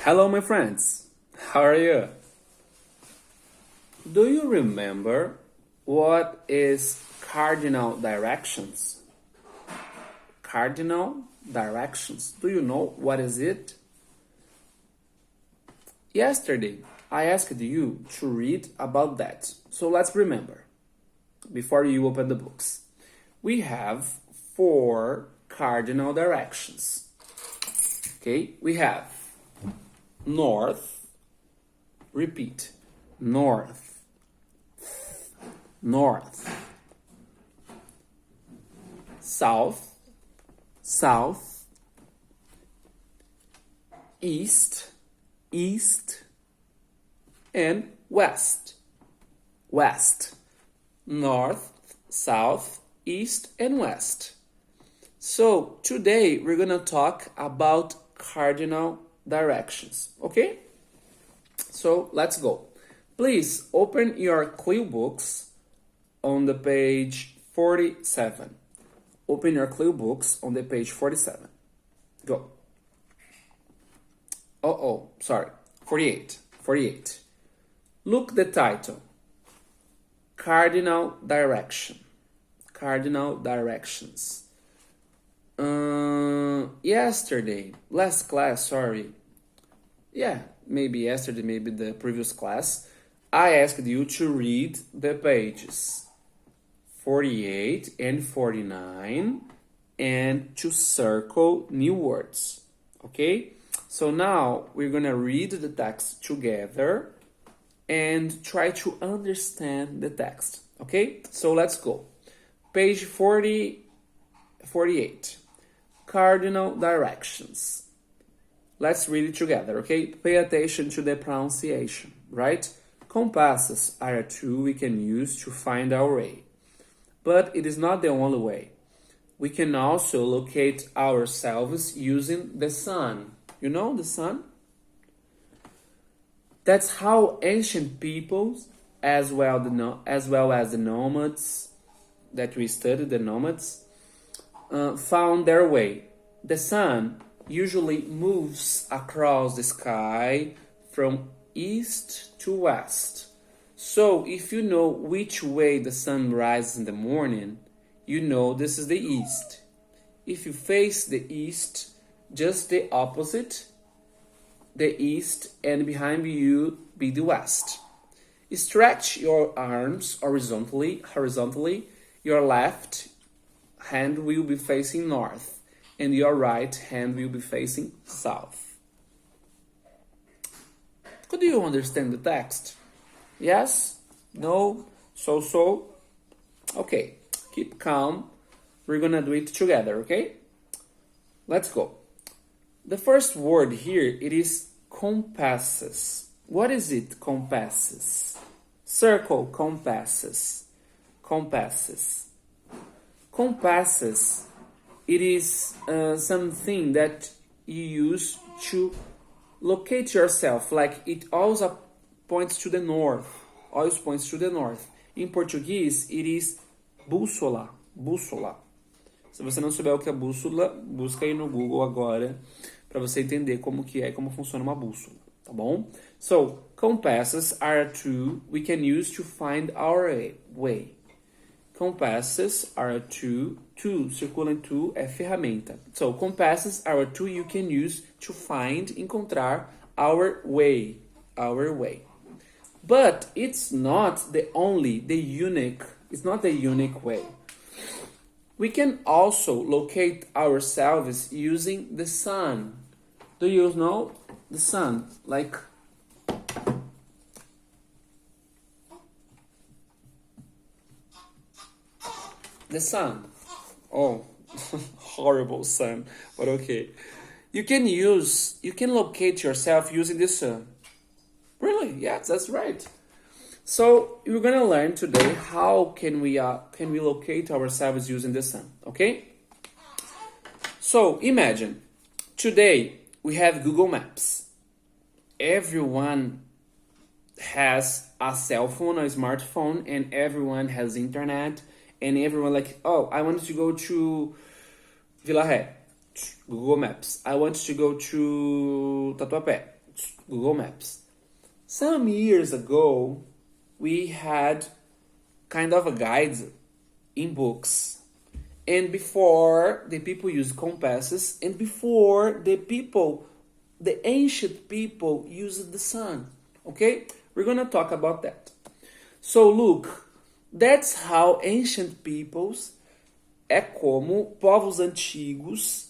Hello, my friends. How are you? Do you remember what is cardinal directions? Cardinal directions. Do you know what is it? Yesterday, I asked you to read about that. So let's remember before you open the books. We have 4 cardinal directions. Okay, we have north, repeat, north, north, south, south, east, east, and west, west, north, south, east, and west. So today we're gonna talk about cardinal directions, okay? So let's go. Please open your CLIL books on the page 47. Open your CLIL books on the page 47. Go. Sorry. 48. 48. Look the title. Cardinal direction. Cardinal directions. Last class, sorry. Yeah, maybe yesterday, maybe the previous class, I asked you to read the pages 48 and 49 and to circle new words, okay? So now we're gonna read the text together and try to understand the text, okay? So let's go. Page 48. Cardinal directions. Let's read it together, okay? Pay attention to the pronunciation, right? Compasses are a tool we can use to find our way. But it is not the only way. We can also locate ourselves using the sun. You know the sun? That's how ancient peoples, as well as the nomads that we studied, the nomads, found their way. The sun usually moves across the sky from east to west. So if you know which way the sun rises in the morning, you know this is the east. If you face the east, just the opposite, the east, and behind you be the west. Stretch your arms horizontally. Your left hand will be facing north and your right hand will be facing south. Could you understand the text? Yes? No? So? Okay, keep calm. We're gonna do it together, okay? Let's go. The first word here, it is compasses. What is it, compasses? Circle, compasses. Compasses. Compasses, it is something that you use to locate yourself, like it always points to the north, always points to the north. Em português, it is bússola, bússola. Se você não souber o que é bússola, busca aí no Google agora, para você entender como que é e como funciona uma bússola, tá bom? So, compasses are a tool we can use to find our way. Compasses are a tool, circula em tool é ferramenta. So, compasses are a tool you can use to find, encontrar our way. But it's not the unique way. We can also locate ourselves using the sun. Do you know the sun? Like the sun. Oh, horrible sun, but okay. You can locate yourself using the sun. Really? Yes, that's right. So we're gonna learn today how can we locate ourselves using the sun, okay? So imagine, today we have Google Maps. Everyone has a cell phone, a smartphone, and everyone has internet, and everyone like, oh, I want to go to Vila Ré, Google Maps. I want to go to Tatuapé, Google Maps. Some years ago, we had kind of a guide in books. And before the people used compasses, and before the ancient people used the sun. Okay? We're gonna talk about that. So look, that's how ancient peoples, é como povos antigos,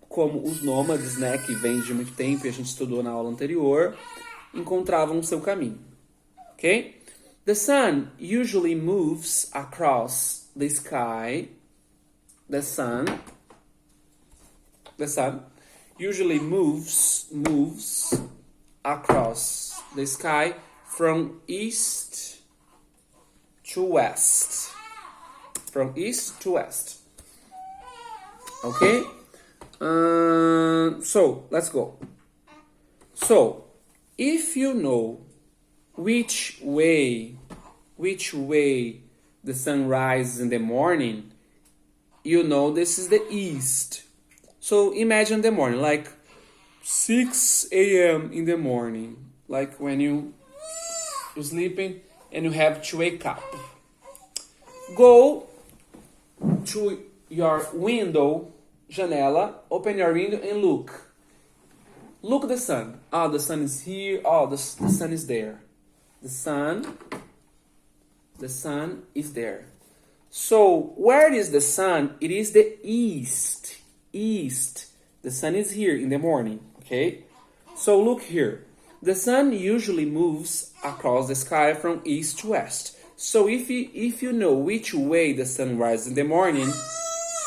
como os nômades, né, que vêm de muito tempo e a gente estudou na aula anterior, encontravam o seu caminho. Ok? The sun usually moves across the sky. The sun usually moves across the sky from east to west. From east to west. Okay? So, let's go. So, if you know which way the sun rises in the morning, you know this is the east. So imagine the morning, like 6 a.m. in the morning, like when you're sleeping and you have to wake up. Go to your window, janela, open your window and look. Look at the sun. Oh, the sun is here. Oh, the sun is there. The sun is there. So, where is the sun? It is the east. East. The sun is here in the morning, okay? So, look here. The sun usually moves across the sky from east to west. So, if you know which way the sun rises in the morning,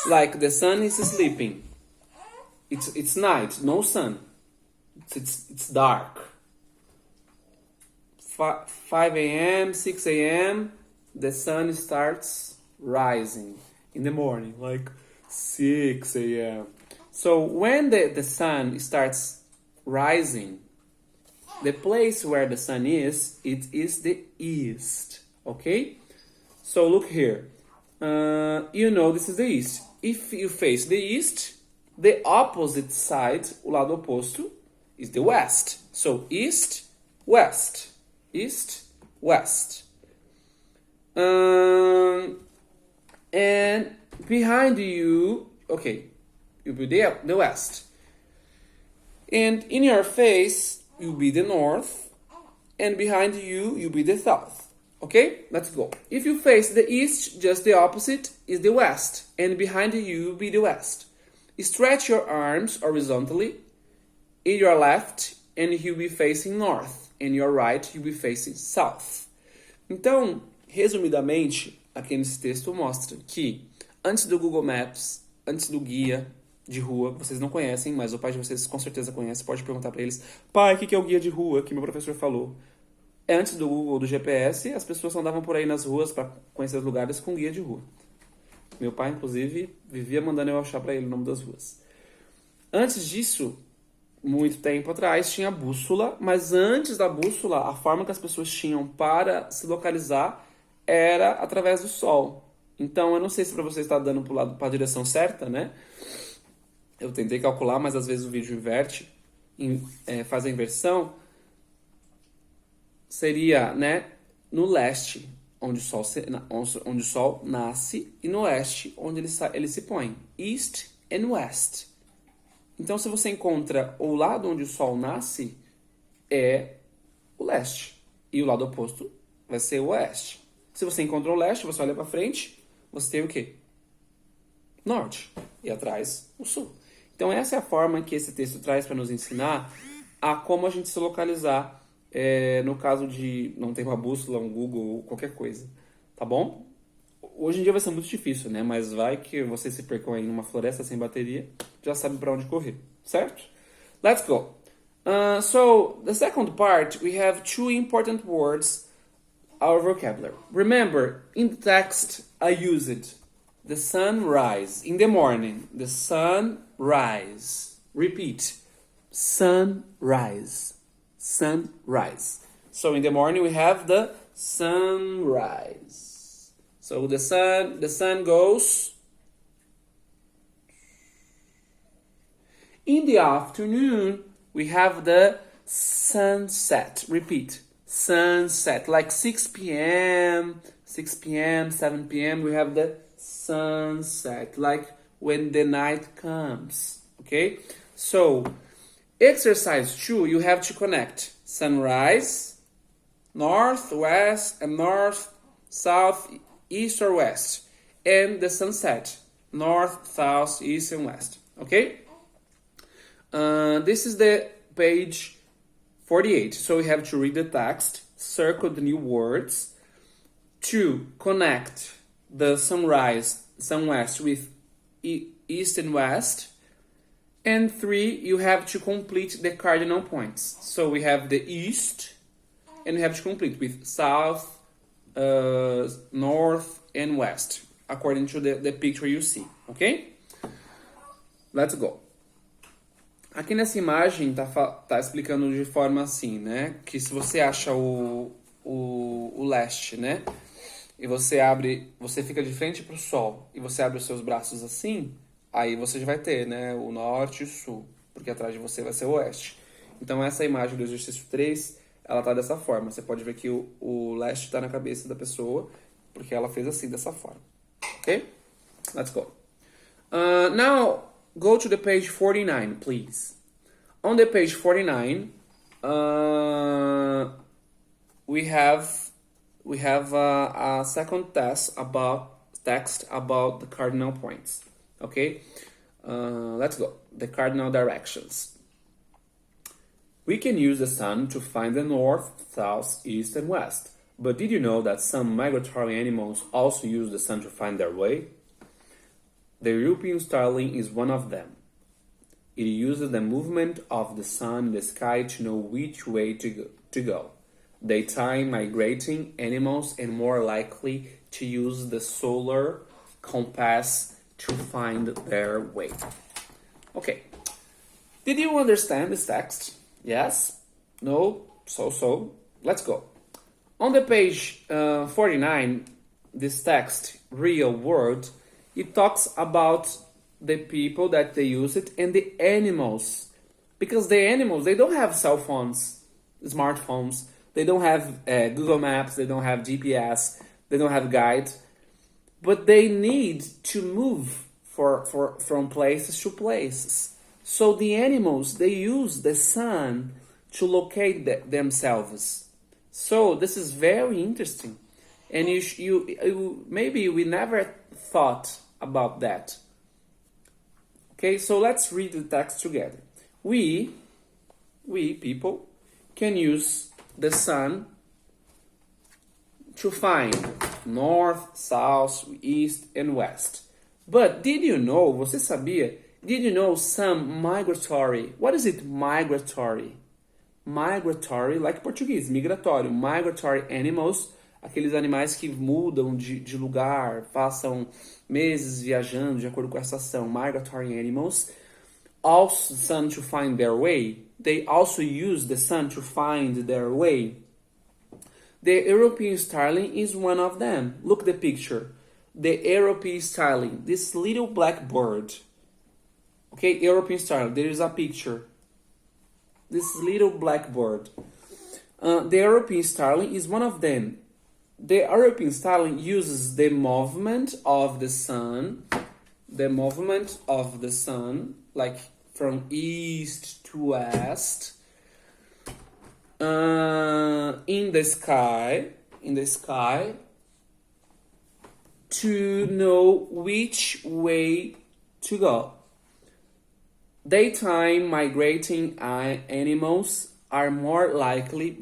like the sun is sleeping, it's night, no sun. It's dark. 5 a.m., 6 a.m., the sun starts rising in the morning, like 6 a.m. So when the sun starts rising, the place where the sun is, it is the east, okay? So look here. You know this is the east. If you face the east, the opposite side, o lado oposto, is the west. So east, west. East, west. And behind you, okay, you'll be the west. And in your face, you'll be the north. And behind you, you'll be the south. Okay, let's go. If you face the east, just the opposite is the west. And behind you, you'll be the west. Stretch your arms horizontally. In your left, and you'll be facing north. In your right, you'll be facing south. Então, resumidamente, aqui nesse texto mostra que antes do Google Maps, antes do guia de rua, vocês não conhecem, mas o pai de vocês com certeza conhece, pode perguntar para eles: pai, o que é o guia de rua que meu professor falou? Antes do Google, do GPS, as pessoas andavam por aí nas ruas para conhecer os lugares com guia de rua. Meu pai, inclusive, vivia mandando eu achar para ele o nome das ruas. Antes disso, muito tempo atrás, tinha a bússola, mas antes da bússola, a forma que as pessoas tinham para se localizar era através do sol. Então, eu não sei se para você está dando para a direção certa, né? Eu tentei calcular, mas às vezes o vídeo inverte, faz a inversão. Seria, né, no leste, onde o sol nasce, e no oeste, onde ele se põe. East and West. Então, se você encontra o lado onde o sol nasce, é o leste. E o lado oposto vai ser o oeste. Se você encontra o leste, você olha para frente, você tem o quê? Norte. E atrás, o sul. Então, essa é a forma que esse texto traz para nos ensinar a como a gente se localizar no caso de não ter uma bússola, um Google, qualquer coisa. Tá bom? Hoje em dia vai ser muito difícil, né? Mas vai que você se percam aí numa floresta sem bateria, já sabe para onde correr, certo? Let's go. So, the second part, we have two important words, our vocabulary. Remember, in the text, I used the sunrise. In the morning, the sunrise. Repeat, sunrise. Sunrise. So, in the morning, we have the sunrise. So the sun goes. In the afternoon, we have the sunset. Repeat, sunset. Like 6 p.m., 7 p.m., we have the sunset. Like when the night comes. Okay? So, exercise 2, you have to connect sunrise, north, west, and north, south, east, or west. And the sunset, north, south, east, and west. Okay? This is the page 48. So we have to read the text, circle the new words, 2, connect the sunrise, sunwest with east and west, and 3, you have to complete the cardinal points. So we have the east, and we have to complete with south, north, and west, according to the picture you see, ok? Let's go. Aqui nessa imagem tá explicando de forma assim, né? Que se você acha o leste, né? E você fica de frente pro sol e você abre os seus braços assim, aí você já vai ter, né? O norte e o sul, porque atrás de você vai ser o oeste. Então essa imagem do exercício 3, ela tá dessa forma. Você pode ver que o leste tá na cabeça da pessoa, porque ela fez assim, dessa forma. Ok? Let's go. Now, go to the page 49, please. On the page 49, we have a second text about the cardinal points. Okay, let's go. The cardinal directions. We can use the sun to find the north, south, east, and west. But did you know that some migratory animals also use the sun to find their way? The European starling is one of them. It uses the movement of the sun in the sky to know which way to go. Daytime migrating animals are more likely to use the solar compass to find their way. Okay. Did you understand this text? Yes? No? So? Let's go. On the page 49, this text, real world, it talks about the people that they use it and the animals. Because the animals, they don't have cell phones, smartphones. They don't have Google Maps. They don't have GPS. They don't have guides. But they need to move from places to places. So the animals, they use the sun to locate themselves. So this is very interesting. And you maybe we never thought about that. Okay, so let's read the text together. We people can use the sun to find north, south, east, and west. But did you know, você sabia? Did you know some migratory? What is it, migratory? Migratory, like português, migratório. Migratory animals, aqueles animais que mudam de lugar, passam meses viajando de acordo com a estação. Migratory animals also the sun to find their way. They also use the sun to find their way. The European starling is one of them. Look the picture. The European starling, this little black bird. Okay, European starling, there is a picture. This little black bird. The European starling is one of them. The European starling uses the movement of the sun, like from east to west, in the sky, to know which way to go. Daytime migrating animals are more likely,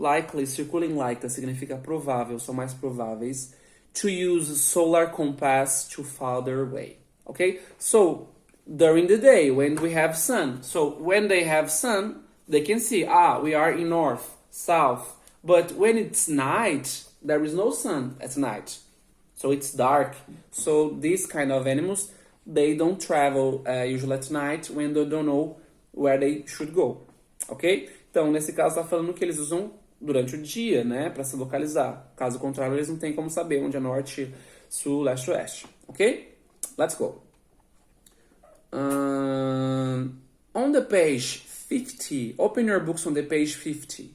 circling like, significa provável, são mais prováveis, to use solar compass to find their way. Okay? So, during the day, when we have sun, so when they have sun, they can see, we are in north, south. But when it's night, there is no sun at night. So it's dark. So these kind of animals, they don't travel usually at night when they don't know where they should go. Ok? Então, nesse caso, está falando que eles usam durante o dia, né? Para se localizar. Caso contrário, eles não têm como saber onde é norte, sul, leste, oeste. Ok? Let's go. On the page 50. Open your books on the page 50.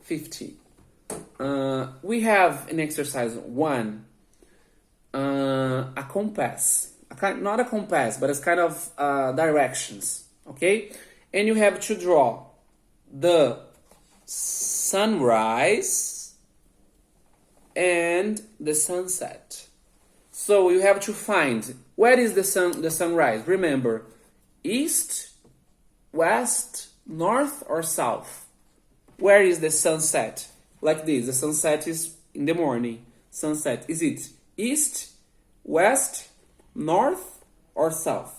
50. We have in exercise 1 a compass. Not a compass, but it's kind of directions. Okay? And you have to draw the sunrise and the sunset. So you have to find where is the sunrise. Remember, east, west, north, or south. Where is the sunset? Like this, the sunset is in the morning. Sunset, is it east, west, north, or south?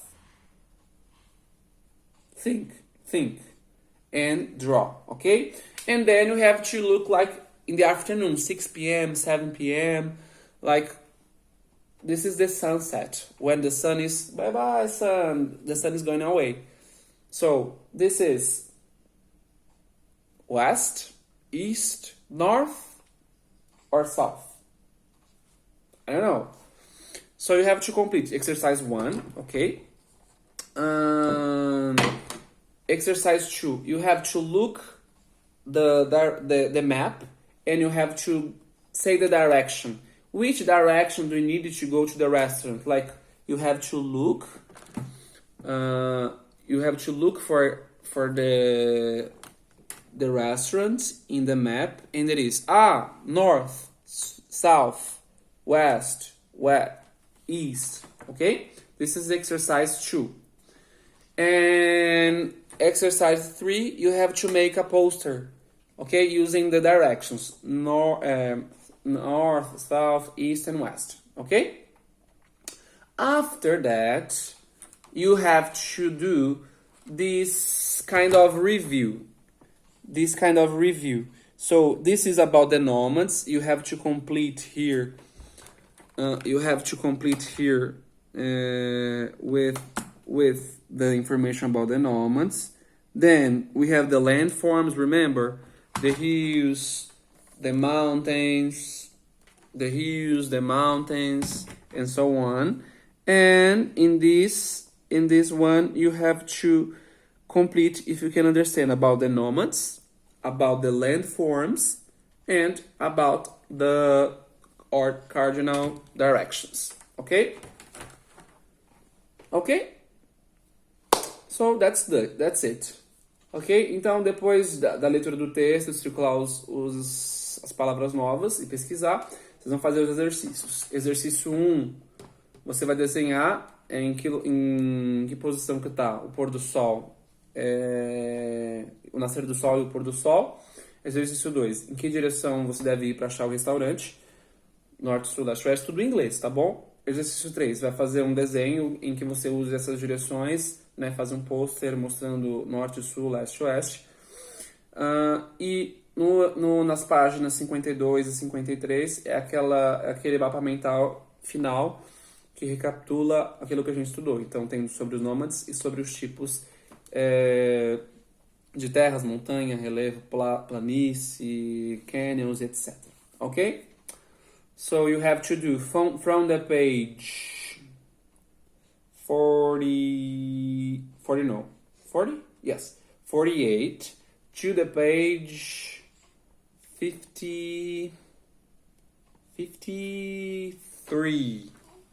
Think, and draw, okay? And then you have to look like in the afternoon, 6 p.m., 7 p.m., like this is the sunset, when the sun is, bye-bye sun, the sun is going away. So this is west, east, north, or south? I don't know. So you have to complete exercise 1, okay? Exercise 2, you have to look the map and you have to say the direction. Which direction do you need to go to the restaurant? Like you have to look for the restaurant in the map, and it is north, south, west, east. Okay, this is exercise 2. And exercise 3, you have to make a poster, okay, using the directions north, south, east, and west. Okay. After that, you have to do this kind of review. So this is about the nomads. You have to complete here. With the information about the nomads. Then we have the landforms. Remember, the hills, the mountains, and so on. And in this one, you have to complete, if you can understand, about the nomads, about the landforms, and about the cardinal directions. Okay? Ok? So that's it. Ok? Então, depois da leitura do texto, circular as palavras novas e pesquisar, vocês vão fazer os exercícios. Exercício 1, você vai desenhar em que posição que está o pôr do sol, o nascer do sol e o pôr do sol. Exercício 2, em que direção você deve ir para achar o restaurante? Norte, sul, leste, oeste, tudo em inglês, tá bom? Exercício 3, vai fazer um desenho em que você use essas direções, né? Fazer um pôster mostrando norte, sul, leste, oeste. E nas páginas 52 e 53 é aquele mapa mental final que recapitula aquilo que a gente estudou. Então tem sobre os nômades e sobre os tipos de terras, montanha, relevo, planície, canyons, etc. Ok? So you have to do from the page 40, yes, 48 to the page 53.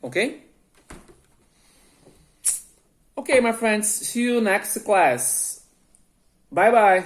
Okay? Okay, my friends, see you next class. Bye bye.